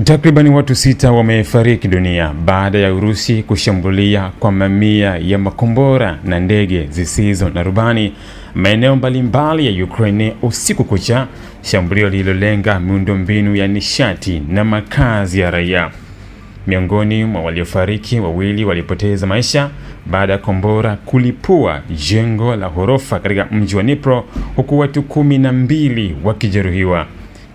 Takriban watu 6 wamefariki dunia baada ya Urusi kushambulia kwa mamia ya makombora na ndege zisizo na rubani maeneo mbalimbali ya Ukraine usiku kucha, shambulio lililolenga miundombinu ya nishati na makazi ya raia. Miongoni mwa waliofariki, wawili walipoteza maisha baada ya kombora kulipua jengo la ghorofa katika mji wa Dnipro, huku watu 12 wakijeruhiwa.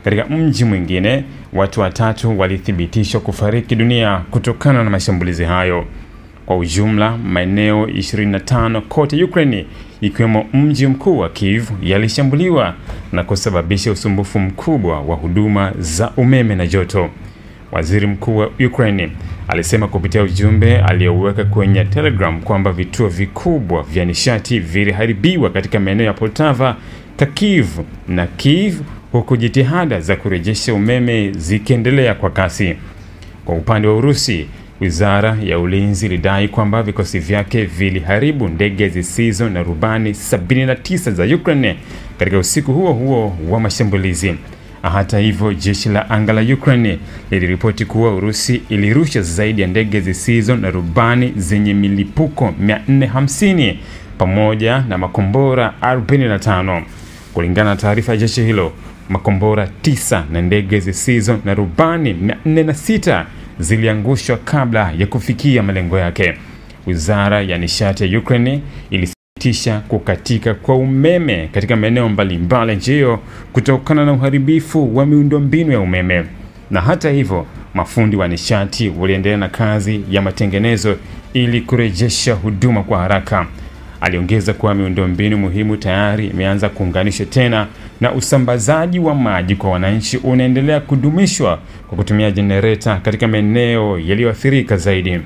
Katika mji mwingine, watu 3 walithibitishwa kufariki dunia kutokana na mashambulizi hayo. Kwa ujumla, maeneo 25 kote Ukraine, ikiwemo mji mkuu wa Kyiv, yalishambuliwa na kusababisha usumbufu mkubwa wa huduma za umeme na joto. Waziri Mkuu wa Ukraine alisema kupitia ujumbe alioweka kwenye Telegram kwamba vituo vikubwa vya nishati viliharibiwa katika maeneo ya Poltava, Kharkiv na Kyiv, huku jitihada za kurejesha umeme zikiendelea kwa kasi. Kwa upande wa Urusi, Wizara ya Ulinzi ilidai kwamba vikosi vyake viliharibu ndege zisizo na rubani 79 za Ukraine katika usiku huo huo wa mashambulizi. Hata hivyo, jeshi la anga la Ukraine liliripoti kuwa Urusi ilirusha zaidi ya ndege zisizo na rubani zenye milipuko 450 pamoja na makombora 45. Kulingana na taarifa ya jeshi hilo, makombora 9 na ndege zisizo na rubani 406 ziliangushwa kabla ya kufikia malengo yake. Wizara ya nishati ya Ukraine ilithibitisha kukatika kwa umeme katika maeneo mbalimbali nchi hiyo kutokana na uharibifu wa miundombinu ya umeme. Na hata hivyo, mafundi wa nishati waliendelea na kazi ya matengenezo ili kurejesha huduma kwa haraka. Aliongeza kuwa miundombinu muhimu tayari imeanza kuunganishwa tena na usambazaji wa maji kwa wananchi unaendelea kudumishwa kwa kutumia jenereta katika maeneo yaliyoathirika zaidi.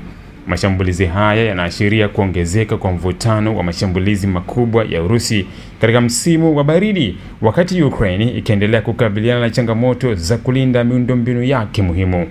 Mashambulizi haya yanaashiria kuongezeka kwa mvutano wa mashambulizi makubwa ya Urusi katika msimu wa baridi, wakati Ukraine ikiendelea kukabiliana na changamoto za kulinda miundombinu yake muhimu.